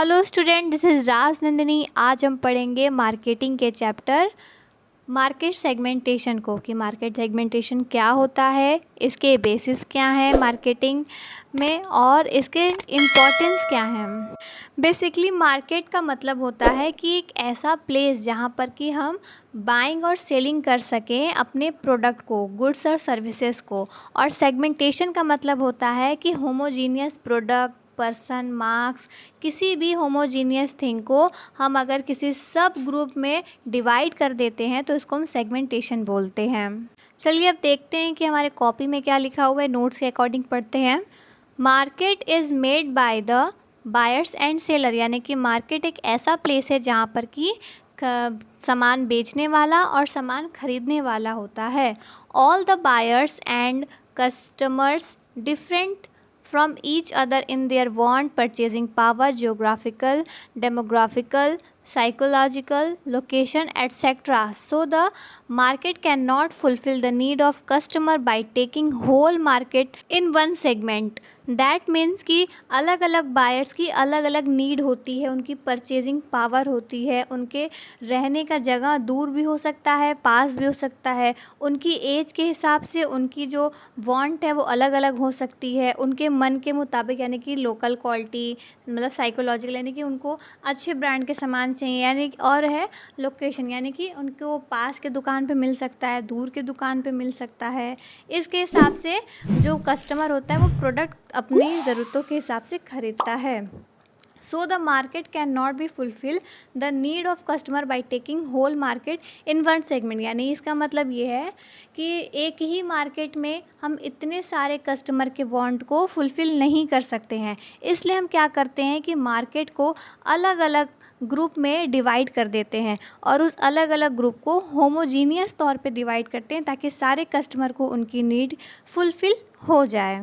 Hello student, this is राज नंदिनी। आज हम पढ़ेंगे मार्केटिंग के चैप्टर मार्केट सेगमेंटेशन को, कि मार्केट सेगमेंटेशन क्या होता है, इसके बेसिस क्या हैं मार्केटिंग में और इसके इम्पोर्टेंस क्या हैं। बेसिकली मार्केट का मतलब होता है कि एक ऐसा प्लेस जहाँ पर कि हम बाइंग और सेलिंग कर सकें अपने प्रोडक्ट को, गुड्स और सर्विसेज को। और सेगमेंटेशन का मतलब होता है कि होमोजीनियस प्रोडक्ट, पर्सन, मार्क्स, किसी भी होमोजीनियस थिंग को हम अगर किसी सब ग्रुप में डिवाइड कर देते हैं तो इसको हम सेगमेंटेशन बोलते हैं। चलिए अब देखते हैं कि हमारे कॉपी में क्या लिखा हुआ है। नोट्स के अकॉर्डिंग पढ़ते हैं। Market is made by the buyers and seller, यानी कि मार्केट एक ऐसा प्लेस है जहाँ पर कि सामान बेचने वाला और सामान खरीदने वाला होता है। All the buyers and customers different from each other in their want, purchasing power, geographical, demographical, psychological, location, etc. So the market cannot fulfill the need of customer by taking whole market in one segment. That means कि अलग अलग buyers की अलग अलग need होती है, उनकी purchasing power होती है, उनके रहने का जगह दूर भी हो सकता है, पास भी हो सकता है, उनकी एज के हिसाब से उनकी जो वांट है वो अलग अलग हो सकती है, उनके मन के मुताबिक, यानी कि लोकल क्वालिटी मतलब साइकोलॉजिकल, यानी कि उनको अच्छे ब्रांड के सामान चाहिए, यानी और है लोकेशन, यानी कि उनको पास के दुकान पे मिल सकता है, दूर के दुकान पे मिल सकता है। इसके हिसाब से जो कस्टमर होता है वो प्रोडक्ट अपनी ज़रूरतों के हिसाब से खरीदता है। So the market can not be fulfil the need of customer by taking whole market in one segment, यानी इसका मतलब ये है कि एक ही मार्केट में हम इतने सारे कस्टमर के वांट को फुलफ़िल नहीं कर सकते हैं। इसलिए हम क्या करते हैं कि मार्केट को अलग अलग ग्रुप में डिवाइड कर देते हैं और उस अलग अलग ग्रुप को होमोजीनियस तौर पे डिवाइड करते हैं ताकि सारे कस्टमर को उनकी नीड फुलफ़िल हो जाए।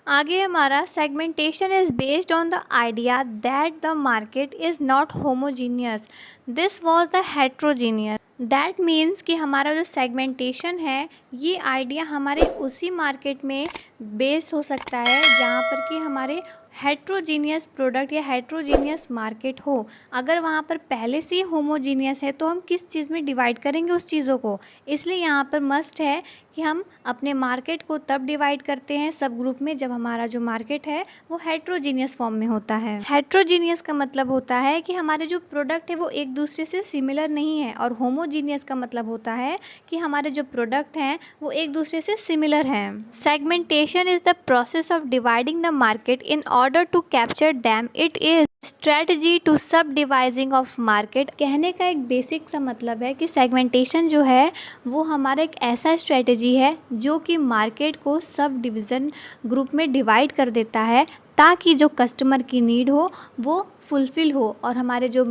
आगे हमारा segmentation is based on the idea that the market is not homogeneous, this was the heterogeneous. That means कि हमारा जो सेगमेंटेशन है ये आइडिया हमारे उसी मार्केट में बेस हो सकता है जहाँ पर कि हमारे हेट्रोजीनियस प्रोडक्ट या हेट्रोजीनियस मार्केट हो। अगर वहाँ पर पहले से ही होमोजीनियस है तो हम किस चीज़ में डिवाइड करेंगे उस चीज़ों को। इसलिए यहाँ पर मस्ट है कि हम अपने मार्केट को तब डिवाइड करते हैं सब ग्रुप में जब हमारा जो मार्केट है वो हेट्रोजीनियस फॉर्म में होता है। हेट्रोजीनियस का मतलब होता है कि हमारे जो प्रोडक्ट है वो एक दूसरे से सिमिलर नहीं है, और होमोजीनियस का मतलब होता है कि हमारे जो प्रोडक्ट हैं वो एक दूसरे से सिमिलर हैं। Segmentation is the process of dividing the market in order to capture them. It is strategy to subdividing of market. कहने का एक बेसिक सा मतलब है कि सेगमेंटेशन जो है वो हमारा एक ऐसा स्ट्रेटजी है जो कि मार्केट को सब डिवीज़न ग्रुप में डिवाइड कर देता है ताकि जो कस्टमर की नीड हो वो फुलफ़िल हो। और हमारे जो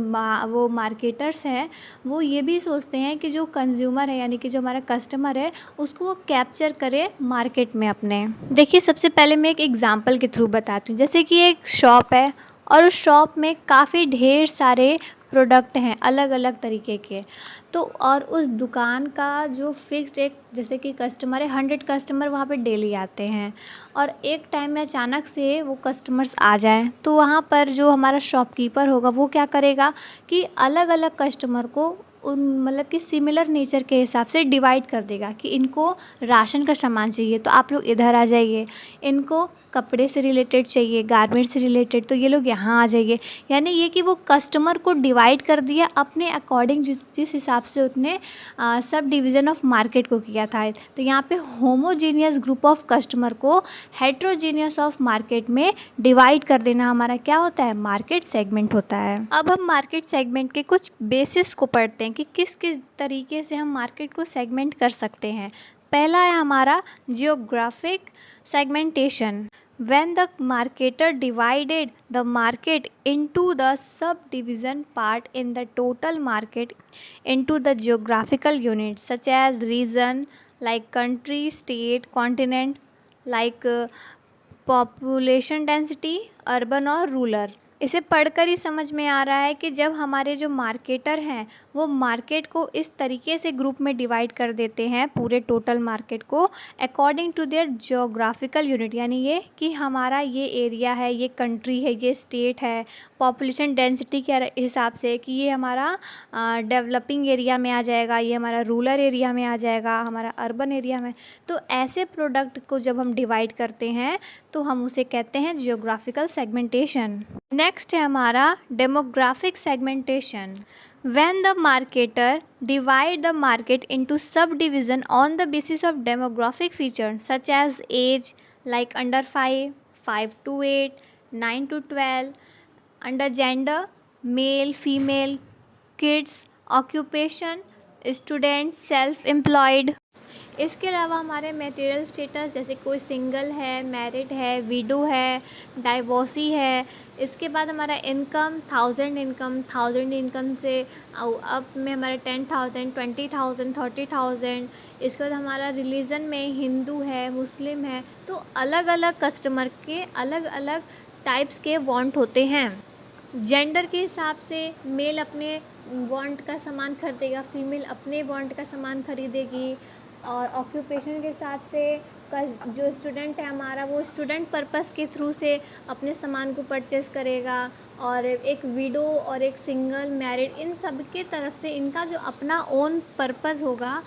वो मार्केटर्स हैं वो ये भी सोचते हैं कि जो कंज्यूमर है, यानी कि जो हमारा कस्टमर है, उसको वो कैप्चर करे मार्केट में अपने। देखिए सबसे पहले मैं एक एग्ज़ाम्पल के थ्रू बताती हूँ। जैसे कि एक शॉप है और उस शॉप में काफ़ी ढेर सारे प्रोडक्ट हैं अलग अलग तरीके के, तो और उस दुकान का जो फिक्स्ड एक, जैसे कि कस्टमर है, 100 कस्टमर वहाँ पे डेली आते हैं और एक टाइम में अचानक से वो कस्टमर्स आ जाएं तो वहाँ पर जो हमारा शॉपकीपर होगा वो क्या करेगा कि अलग अलग कस्टमर को उन मतलब कि सिमिलर नेचर के हिसाब से डिवाइड कर देगा कि इनको राशन का सामान चाहिए तो आप लोग इधर आ जाइए, इनको कपड़े से रिलेटेड चाहिए, गारमेंट से रिलेटेड, तो ये लोग यहाँ आ जाइए। यानी ये कि वो कस्टमर को डिवाइड कर दिया अपने अकॉर्डिंग, जिस हिसाब से उसने सब डिवीज़न ऑफ मार्केट को किया था। तो यहाँ पे होमोजीनियस ग्रुप ऑफ कस्टमर को हेट्रोजीनियस ऑफ मार्केट में डिवाइड कर देना हमारा क्या होता है, मार्केट सेगमेंट होता है। अब हम मार्केट सेगमेंट के कुछ बेसिस को पढ़ते हैं कि किस किस तरीके से हम मार्केट को सेगमेंट कर सकते हैं। पहला है हमारा geographic segmentation. When the marketer divided the market into the subdivision part in the total market into the geographical units such as region like country, state, continent, like population density, urban or rural. इसे पढ़कर ही समझ में आ रहा है कि जब हमारे जो मार्केटर हैं वो मार्केट को इस तरीके से ग्रुप में डिवाइड कर देते हैं, पूरे टोटल मार्केट को according to their geographical unit, यानी ये कि हमारा ये एरिया है, ये कंट्री है, ये स्टेट है, पॉपुलेशन डेंसिटी के हिसाब से कि ये हमारा डेवलपिंग एरिया में आ जाएगा, ये हमारा रूरल एरिया में आ जाएगा, हमारा अर्बन एरिया में। तो ऐसे प्रोडक्ट को जब हम डिवाइड करते हैं तो हम उसे कहते हैं जियोग्राफिकल सेगमेंटेशन। नेक्स्ट है हमारा demographic segmentation. When the marketer divide the market into subdivision on the basis of demographic features such as age, like under 5, 5 to 8, 9 to 12, under gender, male, female, kids, occupation, student, self-employed। इसके अलावा हमारे material status जैसे कोई single है, married है, window है, divorcee है। इसके बाद हमारा इनकम 1000 इनकम से अप में हमारा 10,000, 20,000, 30,000। इसके बाद हमारा रिलीजन में हिंदू है, मुस्लिम है। तो अलग अलग कस्टमर के अलग अलग टाइप्स के वांट होते हैं। जेंडर के हिसाब से मेल अपने वांट का सामान खरीदेगा, फीमेल अपने वांट का सामान खरीदेगी। और ऑक्यूपेशन के हिसाब से जो स्टूडेंट है हमारा वो स्टूडेंट पर्पस के थ्रू से अपने सामान को परचेज़ करेगा। और एक विडो और एक सिंगल, मैरिड, इन सब के तरफ से इनका जो अपना ओन पर्पस होगा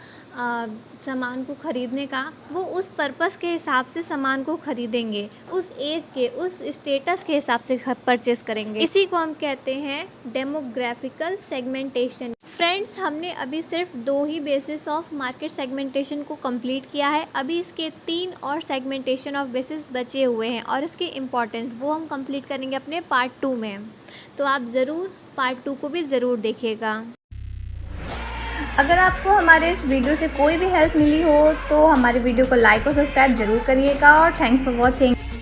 सामान को ख़रीदने का, वो उस पर्पस के हिसाब से सामान को ख़रीदेंगे, उस एज के, उस स्टेटस के हिसाब से परचेज़ करेंगे। इसी को हम कहते हैं डेमोग्राफिकल सेगमेंटेशन। फ्रेंड्स, हमने अभी सिर्फ 2 ही बेसिस ऑफ मार्केट सेगमेंटेशन को कंप्लीट किया है। अभी इसके 3 और सेगमेंटेशन ऑफ बेसिस बचे हुए हैं और इसकी इम्पॉर्टेंस वो हम कंप्लीट करेंगे अपने पार्ट 2 में। तो आप ज़रूर पार्ट 2 को भी ज़रूर देखिएगा। अगर आपको हमारे इस वीडियो से कोई भी हेल्प मिली हो तो हमारे वीडियो को लाइक और सब्सक्राइब ज़रूर करिएगा और थैंक्स फॉर वॉचिंग।